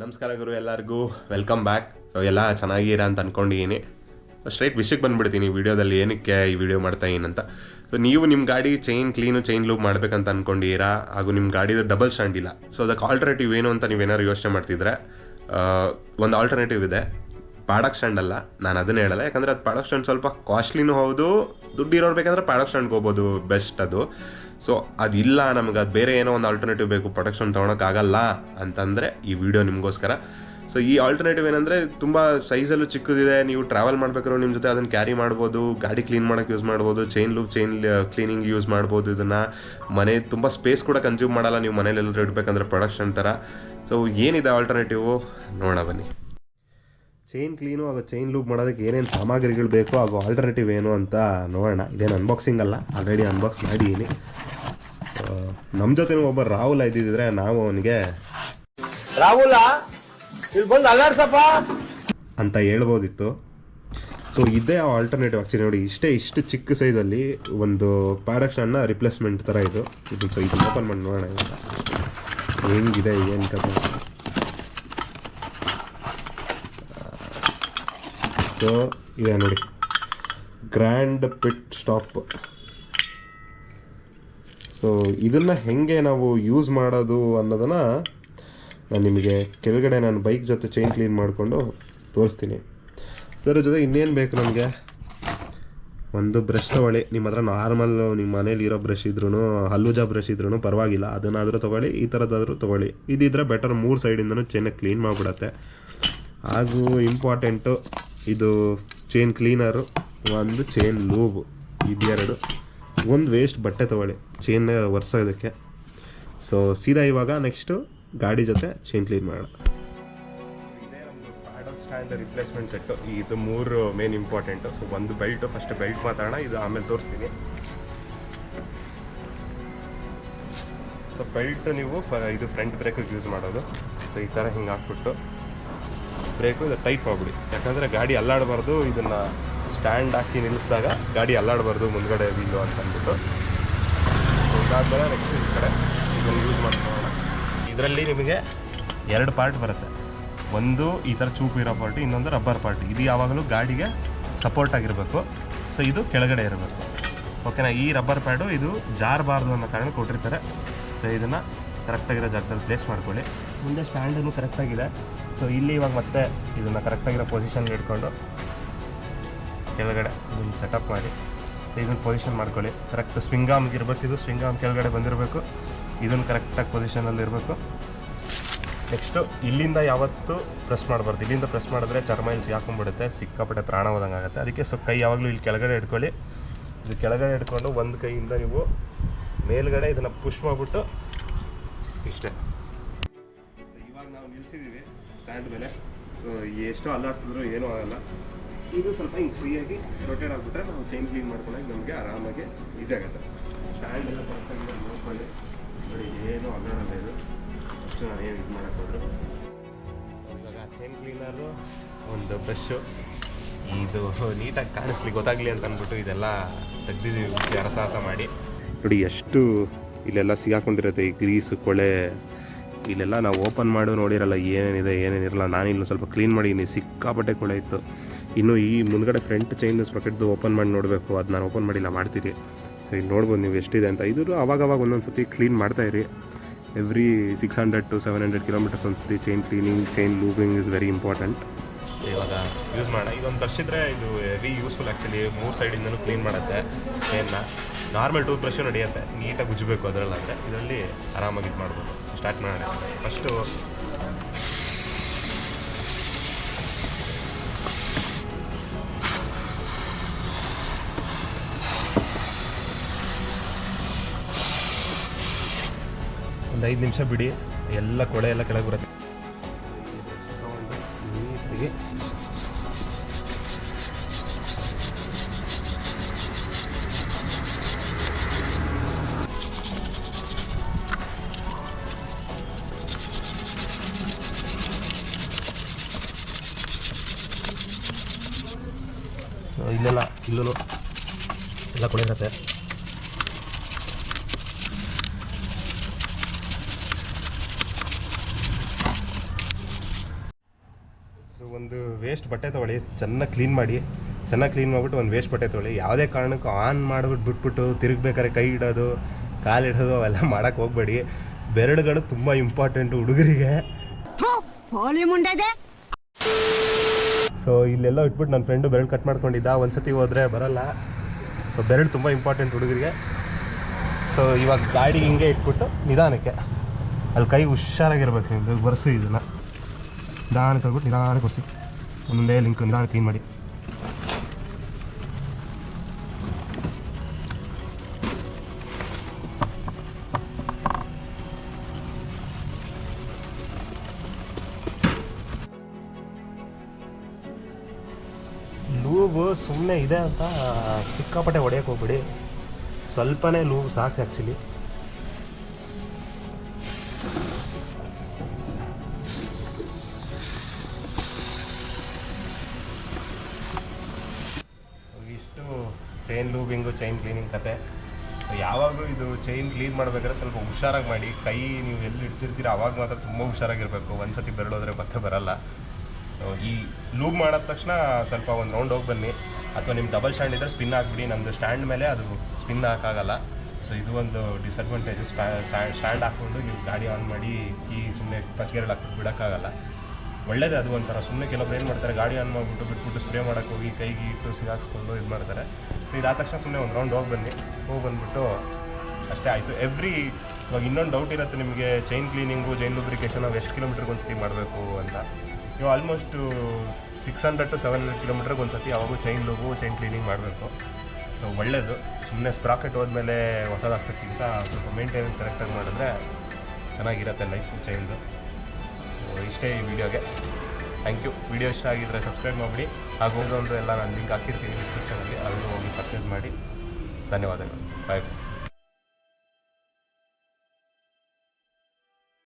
ನಮಸ್ಕಾರ ಗುರು, ಎಲ್ಲರಿಗೂ welcome back. So ಎಲ್ಲ ಚೆನ್ನಾಗಿರ ಅಂತ ಅಂದ್ಕೊಂಡಿದ್ದೀನಿ. ಸ್ಟ್ರೈಟ್ ವಿಷಯಕ್ಕೆ ಬಂದುಬಿಡ್ತೀನಿ ವಿಡಿಯೋದಲ್ಲಿ, ಏನಕ್ಕೆ ಈ ವಿಡಿಯೋ ಮಾಡ್ತಾಯಿದ್ದೀನಂತ. ಸೊ ನೀವು ನಿಮ್ಮ ಗಾಡಿ ಚೈನ್ ಲೂಪ್ ಮಾಡಬೇಕಂತ ಅಂದ್ಕೊಂಡಿದ್ದೀರಾ, ಹಾಗೂ ನಿಮ್ಮ ಗಾಡಿದು ಡಬಲ್ ಸ್ಟ್ಯಾಂಡ್ ಇಲ್ಲ. ಸೊ ಅದಕ್ಕೆ ಆಲ್ಟರ್ನೇಟಿವ್ ಏನು ಅಂತ ನೀವೇನಾದ್ರು ಯೋಚನೆ ಮಾಡ್ತಿದ್ರೆ, ಒಂದು ಆಲ್ಟರ್ನೇಟಿವ್ ಇದೆ. ಪ್ಯಾಡಕ್ ಸ್ಟ್ಯಾಂಡ್ ಅಲ್ಲ, ನಾನು ಅದನ್ನೇ ಹೇಳಲ್ಲ. ಯಾಕಂದರೆ ಅದು ಪ್ಯಾಡಕ್ ಸ್ಟ್ಯಾಂಡ್ ಸ್ವಲ್ಪ ಕಾಸ್ಟ್ಲಿನೂ ಹೌದು, ದುಡ್ಡು ಇರೋರು ಬೇಕಂದ್ರೆ ಪ್ಯಾಡಕ್ ಸ್ಟ್ಯಾಂಡ್ಗೆ ಹೋಗ್ಬೋದು, ಬೆಸ್ಟ್ ಅದು. ಸೊ ಅದಿಲ್ಲ, ನಮಗೆ ಅದು ಬೇರೆ ಏನೋ ಒಂದು ಆಲ್ಟರ್ನೇಟಿವ್ ಬೇಕು, ಪ್ರೊಟೆಕ್ಷನ್ ತೊಗೊಳಕ್ಕಾಗಲ್ಲ ಅಂತಂದರೆ ಈ ವಿಡಿಯೋ ನಿಮಗೋಸ್ಕರ. ಸೊ ಈ ಆಲ್ಟರ್ನೇಟಿವ್ ಏನಂದರೆ ತುಂಬ ಸೈಜಲ್ಲೂ ಚಿಕ್ಕದಿದೆ, ನೀವು ಟ್ರಾವೆಲ್ ಮಾಡ್ಬೇಕಾದ್ರೂ ನಿಮ್ಮ ಜೊತೆ ಅದನ್ನು ಕ್ಯಾರಿ ಮಾಡ್ಬೋದು, ಗಾಡಿ ಕ್ಲೀನ್ ಮಾಡೋಕ್ಕೆ ಯೂಸ್ ಮಾಡ್ಬೋದು, ಚೈನ್ ಕ್ಲೀನಿಂಗ್ ಯೂಸ್ ಮಾಡ್ಬೋದು. ಇದನ್ನು ಮನೆ ತುಂಬ ಸ್ಪೇಸ್ ಕೂಡ ಕನ್ಸ್ಯೂಮ್ ಮಾಡಲ್ಲ, ನೀವು ಮನೇಲೆಲ್ಲರೂ ಇಡಬೇಕಂದ್ರೆ ಪ್ರೊಡಕ್ಷನ್ ಥರ. ಸೊ ಏನಿದೆ ಆಲ್ಟರ್ನೇಟಿವು ನೋಡೋಣ ಬನ್ನಿ. ಚೈನ್ ಕ್ಲೀನು ಹಾಗೂ ಚೈನ್ ಲೂಪ್ ಮಾಡೋದಕ್ಕೆ ಏನೇನು ಸಾಮಗ್ರಿಗಳು ಬೇಕು ಹಾಗೂ ಆಲ್ಟರ್ನೇಟಿವ್ ಏನು ಅಂತ ನೋಡೋಣ. ಇದೇನು ಅನ್ಬಾಕ್ಸಿಂಗ್ ಅಲ್ಲ, ಆಲ್ರೆಡಿ ಅನ್ಬಾಕ್ಸ್ ಮಾಡಿದ್ದೀನಿ. ನಮ್ಮ ಜೊತೆ ಒಬ್ಬ ರಾಹುಲ್ ಇದ್ದಿದ್ರೆ ನಾವು ಅವನಿಗೆ ರಾಹುಲ ಇಲ್ಲಿ ಬಂದು ಅಲ್ಲಾಡ್ಸಪ್ಪ ಅಂತ ಹೇಳ್ಬೋದಿತ್ತು. ಸೊ ಇದೇ ಆಲ್ಟರ್ನೇಟಿವ್ ಆ್ಯಕ್ಚುಲಿ. ನೋಡಿ, ಇಷ್ಟು ಚಿಕ್ಕ ಸೈಜಲ್ಲಿ ಒಂದು ಪ್ಯಾಡಕ್ ಸ್ಟ್ಯಾಂಡ್ನ ರಿಪ್ಲೇಸ್ಮೆಂಟ್ ಥರ ಇದು. ಸೊ ಇದನ್ನು ಓಪನ್ ಮಾಡಿ ನೋಡೋಣ ಹೆಂಗಿದೆ, ಏನು ಕಥೆ. ಸೊ ಇದೆ ನೋಡಿ, ಗ್ರ್ಯಾಂಡ್ ಪಿಟ್ ಸ್ಟಾಪ್. ಸೊ ಇದನ್ನು ಹೆಂಗೆ ನಾವು ಯೂಸ್ ಮಾಡೋದು ಅನ್ನೋದನ್ನು ನಾನು ನಿಮಗೆ ಕೆಳಗಡೆ ನಾನು ಬೈಕ್ ಜೊತೆ ಚೈನ್ ಕ್ಲೀನ್ ಮಾಡಿಕೊಂಡು ತೋರಿಸ್ತೀನಿ. ಅದರ ಜೊತೆ ಇನ್ನೇನು ಬೇಕು ನಮಗೆ, ಒಂದು ಬ್ರಷ್ ತೊಗೊಳ್ಳಿ. ನಿಮ್ಮ ಹತ್ರ ನಾರ್ಮಲ್ ನಿಮ್ಮ ಮನೇಲಿ ಇರೋ ಬ್ರಷ್ ಇದ್ರೂ, ಹಲ್ಲುಜಾ ಬ್ರಷ್ ಇದ್ರೂ ಪರವಾಗಿಲ್ಲ, ಅದನ್ನಾದರೂ ತೊಗೊಳ್ಳಿ, ಈ ಥರದ್ದಾದರೂ ತೊಗೊಳ್ಳಿ. ಇದಿದ್ರೆ ಬೆಟರ್, 3 ಸೈಡಿಂದನೂ ಚೆನ್ನಾಗಿ ಕ್ಲೀನ್ ಮಾಡಿಬಿಡತ್ತೆ. ಹಾಗೂ ಇಂಪಾರ್ಟೆಂಟು ಇದು ಚೈನ್ ಕ್ಲೀನರು, ಒಂದು ಚೈನ್ ಲೂಬ್, ಇದೆರಡು. ಒಂದು ವೇಸ್ಟ್ ಬಟ್ಟೆ ತೊಗೊಳ್ಳಿ ಚೈನ್ ಒರೆಸೋದಕ್ಕೆ. ಸೊ ಸೀದಾ ಇವಾಗ ನೆಕ್ಸ್ಟು ಗಾಡಿ ಜೊತೆ ಚೈನ್ ಕ್ಲೀನ್ ಮಾಡೋಣ. ಇದೇ ಒಂದು ಪ್ಯಾಡಕ್ ಸ್ಟ್ಯಾಂಡ್ ರಿಪ್ಲೇಸ್ಮೆಂಟ್ ಸೆಟ್ಟು. ಇದು 3 ಮೇನ್ ಇಂಪಾರ್ಟೆಂಟು. ಸೊ ಒಂದು ಬೆಲ್ಟು, ಫಸ್ಟ್ ಬೆಲ್ಟ್ ಮಾತಾಡೋಣ, ಇದು ಆಮೇಲೆ ತೋರಿಸ್ತೀನಿ. ಸೊ ಬೆಲ್ಟು ನೀವು ಇದು ಫ್ರಂಟ್ ಬ್ರೇಕಿಗೆ ಯೂಸ್ ಮಾಡೋದು. ಸೊ ಈ ಥರ ಹಿಂಗೆ ಹಾಕ್ಬಿಟ್ಟು ಬ್ರೇಕು ಇದು ಟೈಟ್ ಮಾಡಿಬಿಡಿ, ಯಾಕಂದರೆ ಗಾಡಿ ಅಲ್ಲಾಡಬಾರ್ದು. ಇದನ್ನು ಸ್ಟ್ಯಾಂಡ್ ಹಾಕಿ ನಿಲ್ಲಿಸಿದಾಗ ಗಾಡಿ ಅಲ್ಲಾಡಬಾರ್ದು ಮುಂದ್ಗಡೆ ವೀಲು ಅಂತ ಅಂದ್ಬಿಟ್ಟು. ಇದಾದಮೇಲೆ ನೆಕ್ಸ್ಟ್ ಈ ಕಡೆ ಇದನ್ನು ಯೂಸ್ ಮಾಡ್ಕೊಳ್ಳೋಣ. ಇದರಲ್ಲಿ ನಿಮಗೆ 2 ಪಾರ್ಟ್ ಬರುತ್ತೆ. ಒಂದು ಈ ಥರ ಚೂಪು ಇರೋ ಪಾರ್ಟು, ಇನ್ನೊಂದು ರಬ್ಬರ್ ಪಾರ್ಟ್. ಇದು ಯಾವಾಗಲೂ ಗಾಡಿಗೆ ಸಪೋರ್ಟ್ ಆಗಿರಬೇಕು. ಸೊ ಇದು ಕೆಳಗಡೆ ಇರಬೇಕು, ಓಕೆನಾ. ಈ ರಬ್ಬರ್ ಪ್ಯಾಡು ಇದು ಜಾರಬಾರ್ದು ಅನ್ನೋ ಕಾರಣ ಕೊಟ್ಟಿರ್ತಾರೆ. ಸೊ ಇದನ್ನು ಕರೆಕ್ಟಾಗಿರೋ ಜಾಗದಲ್ಲಿ ಪ್ಲೇಸ್ ಮಾಡ್ಕೊಳ್ಳಿ. ಮುಂದೆ ಸ್ಟ್ಯಾಂಡನ್ನು ಕರೆಕ್ಟಾಗಿದೆ. ಸೊ ಇಲ್ಲಿ ಇವಾಗ ಮತ್ತೆ ಇದನ್ನು ಕರೆಕ್ಟಾಗಿರೋ ಪೊಸಿಷನ್ಗೆ ಇಟ್ಕೊಂಡು ಕೆಳಗಡೆ ಇದನ್ನು ಸೆಟಪ್ ಮಾಡಿ. ಸೊ ಇದನ್ನು ಪೊಸಿಷನ್ ಮಾಡ್ಕೊಳ್ಳಿ. ಕರೆಕ್ಟ್ ಸ್ವಿಂಗ್ ಆಮ್ಗೆ ಇರಬೇಕು. ಇದು ಸ್ವಿಂಗ್ ಆಮ್ ಕೆಳಗಡೆ ಬಂದಿರಬೇಕು. ಇದನ್ನು ಕರೆಕ್ಟಾಗಿ ಪೊಸಿಷನಲ್ಲಿ ಇರಬೇಕು. ನೆಕ್ಸ್ಟು ಇಲ್ಲಿಂದ ಯಾವತ್ತೂ ಪ್ರೆಸ್ ಮಾಡಬಾರ್ದು. ಇಲ್ಲಿಂದ ಪ್ರೆಸ್ ಮಾಡಿದ್ರೆ ಚರ್ಮ ಇಲ್ಲಿ ಸಿಗಾಕೊಂಡ್ಬಿಡುತ್ತೆ, ಸಿಕ್ಕಾಪಟ್ಟೆ ಪ್ರಾಣ ಹೋದಂಗೆ ಆಗುತ್ತೆ. ಅದಕ್ಕೆ ಸೊ ಕೈ ಯಾವಾಗಲೂ ಇಲ್ಲಿ ಕೆಳಗಡೆ ಇಟ್ಕೊಳ್ಳಿ. ಇದು ಕೆಳಗಡೆ ಇಟ್ಕೊಂಡು ಒಂದು ಕೈಯಿಂದ ನೀವು ಮೇಲ್ಗಡೆ ಇದನ್ನು ಪುಷ್ ಮಾಡಿಬಿಟ್ಟು ಇಷ್ಟೇ. ಇವಾಗ ನಾವು ನಿಲ್ಲಿಸಿದ್ದೀವಿ ಸ್ಟ್ಯಾಂಡ್ ಮೇಲೆ. ಎಷ್ಟು ಅಲ್ಲಾಡ್ಸಿದ್ರು ಏನೂ ಆಗಲ್ಲ. ಇದು ಸ್ವಲ್ಪ ಹಿಂಗೆ ಫ್ರೀಯಾಗಿ ರೊಟೇಟ್ ಆಗಿಬಿಟ್ರೆ ನಾವು ಚೈನ್ ಕ್ಲೀನ್ ಮಾಡ್ಕೊಂಡಾಗ ನಮಗೆ ಆರಾಮಾಗಿ ಈಸಿ ಆಗುತ್ತೆ. ಸ್ಟ್ಯಾಂಡ್ ಎಲ್ಲ ಕರೆಕ್ಟಾಗಿ ನೋಡ್ಕೊಳ್ಳಿ. ನೋಡಿ, ಏನೂ ಅಲ್ಲಾಡಲ್ಲ ಇದು. ಅಷ್ಟು ನಾನು ಏನು ಇದು ಮಾಡೋಕ್ಕೋದ್ರು. ಇವಾಗ ಚೈನ್ ಕ್ಲೀನರು, ಒಂದು ಬ್ರಷು, ಇದು ನೀಟಾಗಿ ಕಾಣಿಸ್ಲಿ ಗೊತ್ತಾಗಲಿ ಅಂತ ಅಂದ್ಬಿಟ್ಟು ಇದೆಲ್ಲ ತೆಗ್ದಿದ್ದೀವಿ ರಸಾಸ ಮಾಡಿ. ನೋಡಿ ಎಷ್ಟು ಇಲ್ಲೆಲ್ಲ ಸಿಗಾಕೊಂಡಿರುತ್ತೆ ಈ ಗ್ರೀಸು, ಕೊಳೆ. ಇಲ್ಲೆಲ್ಲ ನಾವು ಓಪನ್ ಮಾಡಿ ನೋಡಿರಲ್ಲ ಏನೇನಿದೆ ಏನೇನಿರಲ್ಲ. ನಾನಿನ್ನು ಸ್ವಲ್ಪ ಕ್ಲೀನ್ ಮಾಡಿದ್ದೀನಿ, ಸಿಕ್ಕಾಪಟ್ಟೆ ಕೊಳೆ ಇತ್ತು. ಇನ್ನು ಈ ಮುಂದ್ಗಡೆ ಫ್ರಂಟ್ ಚೈನ್ ಸ್ಪ್ರಾಕೆಟ್ದು ಓಪನ್ ಮಾಡಿ ನೋಡಬೇಕು, ಅದು ನಾನು ಓಪನ್ ಮಾಡಿಲ್ಲ, ಮಾಡ್ತೀರಿ. ಸೊ ಇಲ್ಲಿ ನೋಡ್ಬೋದು ನೀವು ಎಷ್ಟಿದೆ ಅಂತ. ಇದು ಅವಾಗವಾಗ ಒಂದೊಂದು ಸತಿ ಕ್ಲೀನ್ ಮಾಡ್ತಾಯಿರಿ. ಎವ್ರಿ 600 to 700 ಕಿಲೋಮೀಟರ್ಸ್ ಒಂದು ಸತಿ chain cleaning, chain lubing is very important. ಇವಾಗ ಯೂಸ್ ಮಾಡೋಣ. ಇದೊಂದು ತರಿಸಿದ್ರೆ ಇದು ವೆರಿ ಯೂಸ್ಫುಲ್ ಆ್ಯಕ್ಚುಲಿ. 3 ಸೈಡಿಂದನೂ ಕ್ಲೀನ್ ಮಾಡುತ್ತೆ ಚೈನ್ನ. ನಾರ್ಮಲ್ ಟೂತ್ ಬ್ರಷು ನಡೆಯುತ್ತೆ, ನೀಟಾಗಿ ಉಜ್ಜಬೇಕು ಅದರಲ್ಲಾದರೆ. ಇದರಲ್ಲಿ ಆರಾಮಾಗಿ ಇದು ಮಾಡ್ಬೋದು. ಸ್ಟಾರ್ಟ್ ಮಾಡೋಣ. ಫಸ್ಟು ಒಂದು 5 ನಿಮಿಷ ಬಿಡಿ, ಎಲ್ಲ ಕೊಳೆ ಎಲ್ಲ ಕೆಳಗೆ ಬರುತ್ತೆ. ನೀಟಾಗಿ ಇಲ್ಲೆಲ್ಲ ಇಲ್ಲೂ ಎಲ್ಲ ಕೊಳೆ ಇರುತ್ತೆ. ಸೊ ಒಂದು ವೇಸ್ಟ್ ಬಟ್ಟೆ ತೊಗೊಳ್ಳಿ, ಚೆನ್ನಾಗಿ ಕ್ಲೀನ್ ಮಾಡಿಬಿಟ್ಟು ಒಂದು ವೇಸ್ಟ್ ಬಟ್ಟೆ ತೊಗೊಳ್ಳಿ. ಯಾವುದೇ ಕಾರಣಕ್ಕೂ ಆನ್ ಮಾಡಿಬಿಟ್ಟು ಬಿಟ್ಬಿಟ್ಟು ತಿರುಗಬೇಕಾದ್ರೆ ಕೈ ಇಡೋದು, ಕಾಲಿಡೋದು ಅವೆಲ್ಲ ಮಾಡೋಕ್ಕೆ ಹೋಗಬೇಡಿ. ಬೆರಳುಗಳು ತುಂಬ ಇಂಪಾರ್ಟೆಂಟು ಹುಡುಗರಿಗೆ. ಸೊ ಇಲ್ಲೆಲ್ಲ ಇಟ್ಬಿಟ್ಟು ನನ್ನ ಫ್ರೆಂಡು ಬೆರಳು ಕಟ್ ಮಾಡ್ಕೊಂಡಿದ್ದ, ಒಂದು ಸತಿ ಹೋದರೆ ಬರಲ್ಲ. ಸೊ ಬೆರಳು ತುಂಬ ಇಂಪಾರ್ಟೆಂಟ್ ಹುಡುಗರಿಗೆ. ಸೊ ಇವಾಗ ಗಾಡಿ ಹಿಂಗೆ ಇಟ್ಬಿಟ್ಟು ನಿಧಾನಕ್ಕೆ ಅಲ್ಲಿ ಕೈ ಹುಷಾರಾಗಿರ್ಬೇಕು. ನಿಮ್ಮದು ಬರ್ಸಿ ಇದನ್ನು ನಿಧಾನಕ್ಕೆ ತಗ್ಬಿಟ್ಟು ನಿಧಾನಕ್ಕೆ ಒಸಿ, ಒಂದೊಂದೇ ಲಿಂಕ್ ನಿಧಾನ ಕ್ಲೀನ್ ಮಾಡಿ. ಲೂಬು ಸುಮ್ಮನೆ ಇದೆ ಅಂತ ಸಿಕ್ಕಾಪಟ್ಟೆ ಹೊಡೆಯೋಕ್ಕೆ ಹೋಗ್ಬಿಡಿ, ಸ್ವಲ್ಪನೇ ಲೂಬ್ ಸಾಕು ಆ್ಯಕ್ಚುಲಿ. ಇಷ್ಟು ಚೈನ್ ಲೂಬಿಂಗು, ಚೈನ್ ಕ್ಲೀನಿಂಗ್ ಕತೆ. ಯಾವಾಗಲೂ ಇದು ಚೈನ್ ಕ್ಲೀನ್ ಮಾಡಬೇಕಾದ್ರೆ ಸ್ವಲ್ಪ ಹುಷಾರಾಗಿ ಮಾಡಿ. ಕೈ ನೀವು ಎಲ್ಲಿ ಇಡ್ತಿರ್ತೀರ ಆವಾಗ ಮಾತ್ರ ತುಂಬ ಹುಷಾರಾಗಿರಬೇಕು. ಒಂದು ಸತಿ ಬೆರಳೋದ್ರೆ ಮತ್ತೆ ಬರಲ್ಲ. ಈ ಲೂಬ್ ಮಾಡಿದ ತಕ್ಷಣ ಸ್ವಲ್ಪ ಒಂದು ರೌಂಡ್ ಹೋಗಿ ಬನ್ನಿ, ಅಥವಾ ನಿಮ್ಮ ಡಬಲ್ ಸ್ಟ್ಯಾಂಡ್ ಇದ್ದರೆ ಸ್ಪಿನ್ ಹಾಕ್ಬಿಡಿ. ನಮ್ಮದು ಸ್ಟ್ಯಾಂಡ್ ಮೇಲೆ ಅದು ಸ್ಪಿನ್ ಹಾಕೋಕ್ಕಲ್ಲ. ಸೊ ಇದು ಒಂದು ಡಿಸಡ್ವಾಂಟೇಜು. ಸ್ಟ್ಯಾಂಡ್ ಹಾಕ್ಕೊಂಡು ನೀವು ಗಾಡಿ ಆನ್ ಮಾಡಿ ಈ ಸುಮ್ಮನೆ ಪತ್ಗೆರೆಲ್ಲ ಹಾಕ್ಬಿಟ್ಟು ಬಿಡೋಕ್ಕಾಗಲ್ಲ. ಒಳ್ಳೇದೇ ಅದು ಒಂಥರ. ಸುಮ್ಮನೆ ಕೆಲವೊಬ್ರು ಏನು ಮಾಡ್ತಾರೆ, ಗಾಡಿ ಆನ್ ಮಾಡಿಬಿಟ್ಟು ಬಿಟ್ಬಿಟ್ಟು ಸ್ಪ್ರೇ ಮಾಡೋಕ್ಕೆ ಹೋಗಿ ಕೈಗೆ ಇಟ್ಟು ಸಿಗಾಕ್ಸ್ಕೊಂಡು ಇದು ಮಾಡ್ತಾರೆ. ಸೊ ಇದಾದ ತಕ್ಷಣ ಸುಮ್ಮನೆ ಒಂದು ರೌಂಡ್ ಹೋಗಿ ಬಂದುಬಿಟ್ಟು ಅಷ್ಟೇ ಆಯಿತು. ಇವಾಗ ಇನ್ನೊಂದು ಡೌಟ್ ಇರುತ್ತೆ ನಿಮಗೆ, ಚೈನ್ ಕ್ಲೀನಿಂಗು, ಚೈನ್ ಲೂಬ್ರಿಕೇಷನ್ ನಾವು ಎಷ್ಟು ಕಿಲೋಮೀಟ್ರಿಗೆ ಒಂದು ಸತಿ ಮಾಡಬೇಕು ಅಂತ. ನೀವು ಆಲ್ಮೋಸ್ಟು 600 to 700 ಕಿಲೋಮೀಟ್ರಿಗೆ ಒಂದು ಸತಿ ಯಾವಾಗೂ ಚೈನ್ ಲೂಬು, ಚೈನ್ ಕ್ಲೀನಿಂಗ್ ಮಾಡಬೇಕು. ಸೊ ಒಳ್ಳೆಯದು. ಸುಮ್ಮನೆ ಸ್ಪ್ರಾಕೆಟ್ ಹೋದ್ಮೇಲೆ ಹೊಸದು ಹಾಕ್ಸೋಕ್ಕಿಂತ ಸ್ವಲ್ಪ ಮೇಂಟೆನೆನ್ಸ್ ಕರೆಕ್ಟಾಗಿ ಮಾಡಿದ್ರೆ ಚೆನ್ನಾಗಿರುತ್ತೆ ಲೈಫು ಚೈನ್ದು. ಸೊ ಇಷ್ಟೇ ಈ ವಿಡಿಯೋಗೆ. Thank you. ವಿಡಿಯೋ ಇಷ್ಟ ಆಗಿದ್ದರೆ ಸಬ್ಸ್ಕ್ರೈಬ್ ಮಾಡಿಬಿಡಿ. ಹಾಗೂ ಒಂದು ಎಲ್ಲ ನಾನು ಲಿಂಕ್ ಹಾಕಿರ್ತೀನಿ ಡಿಸ್ಕ್ರಿಪ್ಷನಲ್ಲಿ, ಅದನ್ನು ಹೋಗಿ ಪರ್ಚೇಸ್ ಮಾಡಿ. ಧನ್ಯವಾದಗಳು. ಬಾಯ್ ಬಾಯ್.